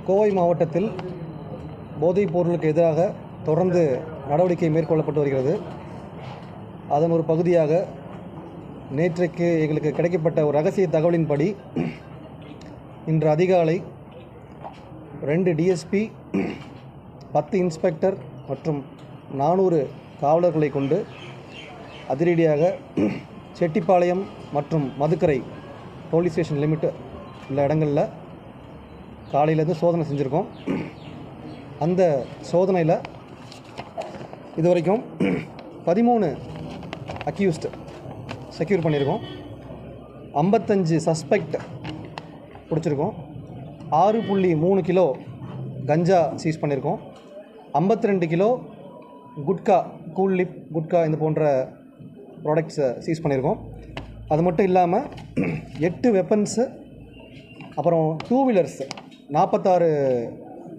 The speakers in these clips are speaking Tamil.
கோவை மாவட்டத்தில் போதைப் பொருளுக்கு எதிராக தொடர்ந்து நடவடிக்கை மேற்கொள்ளப்பட்டு வருகிறது. அதன் ஒரு பகுதியாக நேற்றைக்கு எங்களுக்கு கிடைக்கப்பட்ட ஒரு ரகசிய தகவலின்படி இன்று அதிகாலை 2 டிஎஸ்பி, 10 இன்ஸ்பெக்டர் மற்றும் 400 காவலர்களை கொண்டு அதிரடியாக செட்டிப்பாளையம் மற்றும் மதுக்கரை போலீஸ் ஸ்டேஷன் லிமிட் உள்ள இடங்களில் காலையிலேருந்து சோதனை செஞ்சுருக்கோம். அந்த சோதனையில் இதுவரைக்கும் 13 அக்யூஸ்ட் செக்யூர் பண்ணியிருக்கோம். 55 சஸ்பெக்ட் பிடிச்சிருக்கோம். 6.3 கிலோ கஞ்சா சீஸ் பண்ணியிருக்கோம். 52 kilo gutka, cool lip gutka இந்த போன்ற ப்ராடக்ட்ஸை சீஸ் பண்ணியிருக்கோம். அது மட்டும் இல்லாமல் 8 வெப்பன்ஸு, அப்புறம் 2 வீலர்ஸ், 46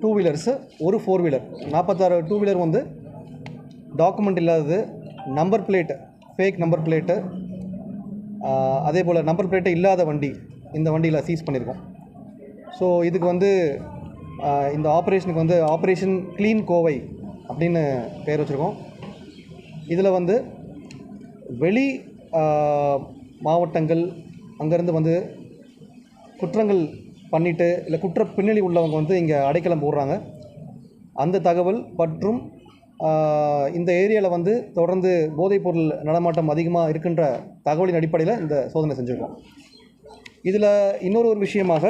2 வீலர்ஸு, ஒரு 4 வீலர். 46 2 வீலர் வந்து டாக்குமெண்ட் இல்லாதது, number plate, fake number plate, அதே போல் நம்பர் பிளேட்டே இல்லாத வண்டி, இந்த வண்டியில் சீஸ் பண்ணியிருக்கோம். ஸோ இதுக்கு வந்து இந்த ஆப்ரேஷனுக்கு வந்து ஆப்ரேஷன் க்ளீன் கோவை அப்படின்னு பேர் வச்சுருக்கோம். இதில் வந்து வெளி மாவட்டங்கள் அங்கேருந்து வந்து குற்றங்கள் பண்ணிவிட்டு இல்லை குற்ற பின்னணி உள்ளவங்க வந்து இங்கே அடைக்கலம் போடுறாங்க. அந்த தகவல் மற்றும் இந்த ஏரியாவில் வந்து தொடர்ந்து போதைப்பொருள் நடமாட்டம் அதிகமாக இருக்கின்ற தகவலின் அடிப்படையில் இந்த சோதனை செஞ்சுருக்கோம். இதில் இன்னொரு விஷயமாக,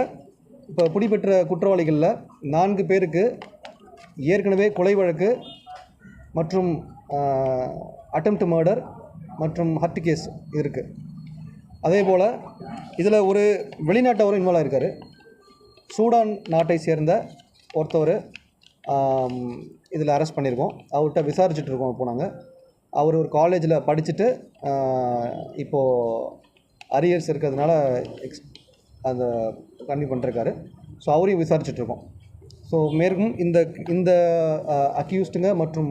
இப்போ பிடிபெற்ற குற்றவாளிகளில் 4 பேருக்கு ஏற்கனவே கொலை வழக்கு மற்றும் அட்டெம்ப்ட் மர்டர் மற்றும் ஹர்ட் கேஸ் இருக்குது. அதே போல் இதில் ஒரு வெளிநாட்டவரும் இன்வால்வ் ஆகிருக்கார். சூடான் நாட்டை சேர்ந்த ஒருத்தவர் இதில் அரெஸ்ட் பண்ணியிருக்கோம். அவர்கிட்ட விசாரிச்சுட்டு இருக்கோம். இப்போ நாங்கள் அவர் ஒரு காலேஜில் படிச்சுட்டு இப்போது அரியர்ஸ் இருக்கிறதுனால அந்த கன்டினியூ பண்ணிருக்காரு. ஸோ அவரையும் விசாரிச்சுட்ருக்கோம். ஸோ மேற்கும் இந்த அக்யூஸ்டுங்க மற்றும்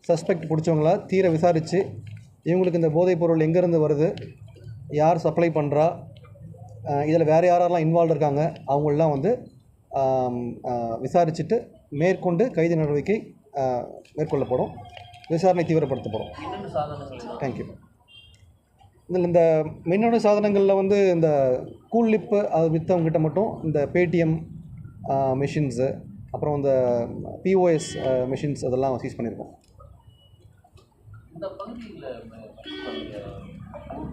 சஸ்பெக்ட் பிடிச்சவங்கள தீர விசாரித்து இவங்களுக்கு இந்த போதைப்பொருள் எங்கேருந்து வருது, யார் சப்ளை பண்ணுறா, இதில் வேறு யாரெல்லாம் இன்வால்வ் இருக்காங்க, அவங்களெலாம் வந்து விசாரிச்சுட்டு மேற்கொண்டு கைது நடவடிக்கை மேற்கொள்ளப்படும். விசாரணை தீவிரப்படுத்தப்படும். தேங்க்யூ. இதில் இந்த மின்னணு சாதனங்களில் வந்து இந்த கூல் லிப்பு அது விற்றவங்ககிட்ட மட்டும் இந்த பேடிஎம் மிஷின்ஸு, அப்புறம் இந்த பிஓஎஸ் மிஷின்ஸ் அதெல்லாம் சீஸ் பண்ணியிருக்கோம். இந்த பகுதியில்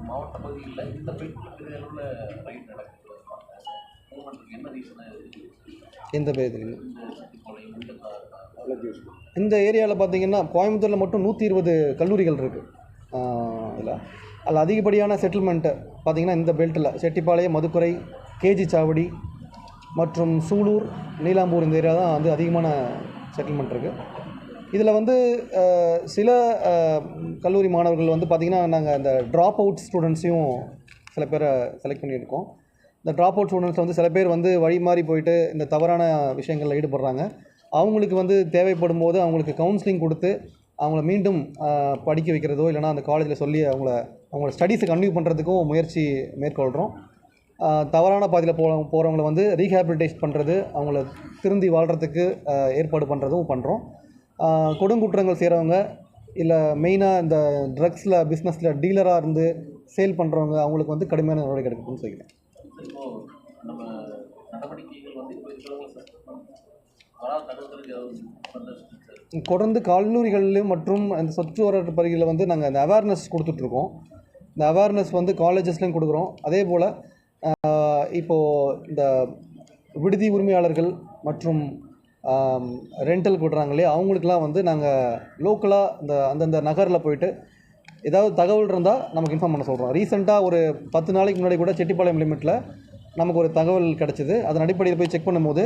மாவட்ட பகுதியில் இந்த ரைட் நடக்குது, என்ன ரீசனாக? எந்த பேர் இந்த ஏரியாவில் பார்த்தீங்கன்னா கோயம்புத்தூரில் மட்டும் 120 கல்லூரிகள் இருக்குது. அதில் அதிகப்படியான செட்டில்மெண்ட்டு பார்த்திங்கன்னா இந்த பெல்ட்டில் செட்டிப்பாளையம், மதுக்கரை, கேஜி சாவடி மற்றும் சூலூர், நீலாம்பூர் இந்த ஏரியா தான் வந்து அதிகமான செட்டில்மெண்ட் இருக்குது. இதில் வந்து சில கல்லூரி மாணவர்கள் வந்து பார்த்திங்கன்னா நாங்கள் அந்த ட்ராப் அவுட் ஸ்டூடெண்ட்ஸையும் சில பேரை செலக்ட் பண்ணியிருக்கோம். இந்த ட்ராப் அவுட் ஸ்டூடெண்ட்ஸ் வந்து சில பேர் வந்து வழி மாறி போயிட்டு இந்த தவறான விஷயங்களில் ஈடுபடுறாங்க. அவங்களுக்கு வந்து தேவைப்படும் போது அவங்களுக்கு கவுன்சிலிங் கொடுத்து அவங்கள மீண்டும் படிக்க வைக்கிறதோ இல்லைனா அந்த காலேஜில் சொல்லி அவங்களோட ஸ்டடீஸை கன்டினியூ பண்ணுறதுக்கும் முயற்சி மேற்கொள்கிறோம். தவறான பாதையில் போகிறவங்கள வந்து ரீஹேபிலிட்டேட் பண்ணுறது, அவங்கள திருந்தி வாழ்கிறதுக்கு ஏற்பாடு பண்ணுறதும் பண்ணுறோம். கொடுங்குற்றங்கள் செய்கிறவங்க இல்லை மெயினாக இந்த ட்ரக்ஸில் பிஸ்னஸில் டீலராக இருந்து சேல் பண்ணுறவங்க அவங்களுக்கு வந்து கடுமையான நடவடிக்கை எடுக்கணும்னு சொல்லிக்கிறேன். தொடர்ந்து கல்லூரிகளிலும் மற்றும் அந்த சுற்றுவர பகுதிகளில் வந்து நாங்கள் அந்த அவேர்னஸ் கொடுத்துட்ருக்கோம். இந்த அவேர்னஸ் வந்து காலேஜஸ்லையும் கொடுக்குறோம். அதே போல் இப்போது இந்த விடுதி உரிமையாளர்கள் மற்றும் ரெண்டல் விடுறாங்களே அவங்களுக்கெல்லாம் வந்து நாங்கள் லோக்கலாக அந்தந்த நகரில் போயிட்டு ஏதாவது தகவல் இருந்தால் நமக்கு இன்ஃபார்ம் பண்ண சொல்கிறோம். ரீசெண்டாக ஒரு 10 நாளைக்கு முன்னாடி கூட செட்டிப்பாளையம் லிமிட்டில் நமக்கு ஒரு தகவல் கிடச்சிது. அதன் அடிப்படையில் போய் செக் பண்ணும்போது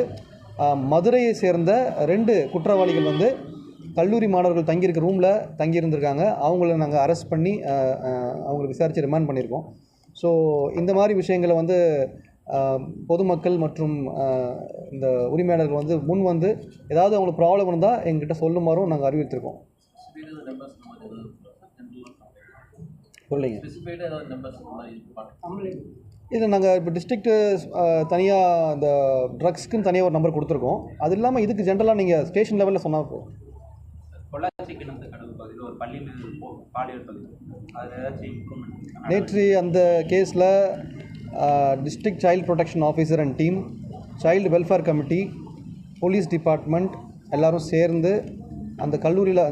மதுரையை சேர்ந்த 2 குற்றவாளிகள் வந்து கல்லூரி மாணவர்கள் தங்கியிருக்க ரூமில் தங்கியிருந்திருக்காங்க. அவங்கள நாங்கள் அரெஸ்ட் பண்ணி அவங்களை விசாரித்து ரிமாண்ட் பண்ணியிருக்கோம். ஸோ இந்த மாதிரி விஷயங்களை வந்து பொதுமக்கள் மற்றும் இந்த உரிமையாளர்கள் வந்து முன் வந்து ஏதாவது அவங்களுக்கு ப்ராப்ளம் இருந்தால் எங்ககிட்ட சொல்லுமாறும் நாங்கள் அறிவித்திருக்கோம். சொல்லுங்க. இது நாங்கள் இப்போ டிஸ்ட்ரிக்ட்டு தனியாக இந்த ட்ரக்ஸ்க்குன்னு தனியாக ஒரு நம்பர் கொடுத்துருக்கோம். அது இல்லாமல் இதுக்கு ஜென்ரலாக நீங்கள் ஸ்டேஷன் லெவலில் சொன்னால் போதும். பொள்ளாச்சி கிணத்து கடவு பகுதியில் ஒரு பள்ளியில் பாலியல் பகுதி அதில் ஏதாச்சும் இம்ப்ரூவ்மெண்ட்? நேற்று அந்த கேஸில் district child protection officer and team, child welfare committee, police department எல்லோரும் சேர்ந்து அந்த கல்லூரியில்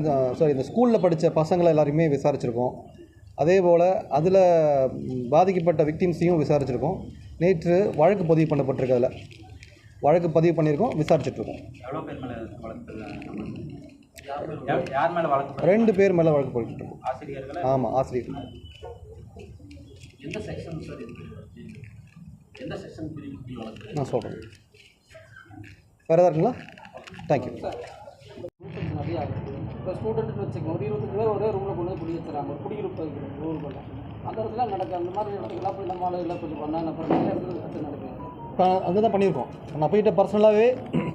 இந்த ஸ்கூலில் படித்த பசங்களை எல்லாரையுமே விசாரிச்சிருக்கோம். அதே போல் அதில் பாதிக்கப்பட்ட விக்டிம்ஸையும் விசாரிச்சிருக்கோம். நேற்று வழக்கு பதிவு பண்ணப்பட்டிருக்கு. அதில் வழக்கு பதிவு பண்ணியிருக்கோம், விசாரிச்சுட்ருக்கோம். எவ்வளோ பேர் மேலே வழக்கு? யார் மேலே வழக்கு? 2 பேர் மேலே வழக்கு போட்டுருக்கோம். ஆசிரியர்கள்? ஆமாம், ஆசிரியர்கள். எந்த செக்ஷன் சார் இது? எந்த செக்ஷன் பிரிவு வழக்கு? நான் சொல்கிறேன். வேறு எதாவது இருக்குங்களா? தேங்க்யூ. நிறையா இருக்குது. இப்போ ஸ்டூடெண்ட்னு வச்சுக்கோங்க, ஒரு 25 பேர் ஒரே ரூமில் கொண்டு வந்து குடி வச்சுறாங்க. ஒரு குடியிருப்பு இருக்குது ஊருக்குள்ள. அந்த இடத்துல நடக்குது. அந்த மாதிரி இடத்துக்குலாம் போய் நம்மளால எல்லாம் கொஞ்சம் பண்ணாங்க. அப்புறம் நிறைய இடத்துல கற்று நடக்குது. இப்போ அங்கே தான் பண்ணியிருக்கோம். நான் போயிட்டு பர்சனலாகவே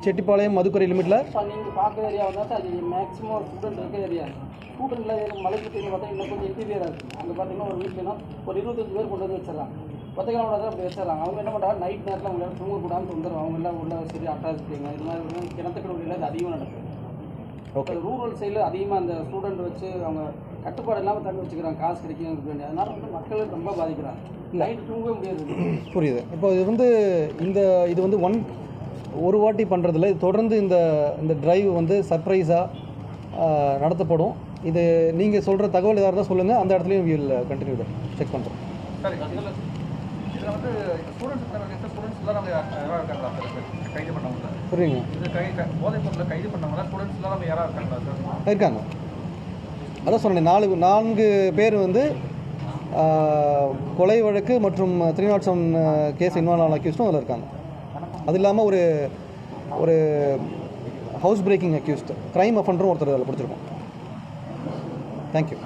செட்டிப்பாளையம் மதுக்கரை லிமிட்டில் இப்போ நீங்கள் பார்க்குற ஏரியா வந்தால் சார் அது மேக்ஸிமம் ஒரு ஸ்டூடெண்ட் இருக்க ஏரியா. ஸ்டூடெண்ட்டில் மலைக்கு தீர்ந்து பார்த்தா இன்னும் கொஞ்சம் இன்டீரியராக இருக்குது. அங்கே பார்த்தீங்கன்னா ஒரு வீட்டுனா ஒரு 25 பேர் கொண்டு வந்து வச்சிடறாங்க. 10 கிலோமீட்டர் அப்படி வச்சிடறாங்க. அவங்க என்ன பண்ணுறாங்க, நைட் நேரத்தில் அவங்களால தூங்கக்கூடாமல் தொந்தரவு. அவங்க எல்லாம் உள்ள சரி அட்டாச்சிங்க இது மாதிரி கிணத்துக்கடவுல இது அதிகமாக நடக்குது. ஓகே. ரூரல் சைடில் அதிகமாக அந்த ஸ்டூடெண்ட் வச்சு அவங்க கட்டுப்பாடு இல்லாமல் தண்ணி வச்சுக்கிறாங்க. காசு கிடைக்கும் வேண்டிய அதனால வந்து மக்கள் ரொம்ப பாதிக்கிறாங்க. நைட்டு தூங்கவே முடியாது. புரியுது. இப்போ இது வந்து ஒரு வாட்டி பண்ணுறதில்ல. இது தொடர்ந்து இந்த டிரைவ் வந்து சர்ப்ரைஸாக நடத்தப்படும். இது நீங்கள் சொல்கிற தகவல் எதாக இருந்தால் சொல்லுங்கள். அந்த இடத்துலையும் வில் கண்டினியூ செக் பண்ணுறோம். சார் இதில் வந்து ஸ்டூடெண்ட்ஸ் எல்லாம் நம்ம யாராக இருக்காங்களா சார் கைது பண்ணவங்கள? புரியுங்க. இது போதைப் பொருளை கைது பண்ணவங்களா ஸ்டூடெண்ட்ஸ் எல்லாம் நம்ம யாராக இருக்காங்களா சார்? இருக்காங்க. அதான் சொன்னேன், 4 பேர் வந்து கொலை வழக்கு மற்றும் 307 கேஸ் இன்வால்வ் ஆன அக்யூஸ்டும் அதில் இருக்காங்க. அது இல்லாமல் ஒரு ஹவுஸ் பிரேக்கிங் அக்யூஸ்ட், க்ரைம் அஃபண்டரும் ஒருத்தர் அதில் பிடிச்சிருக்கோம். தேங்க்யூ.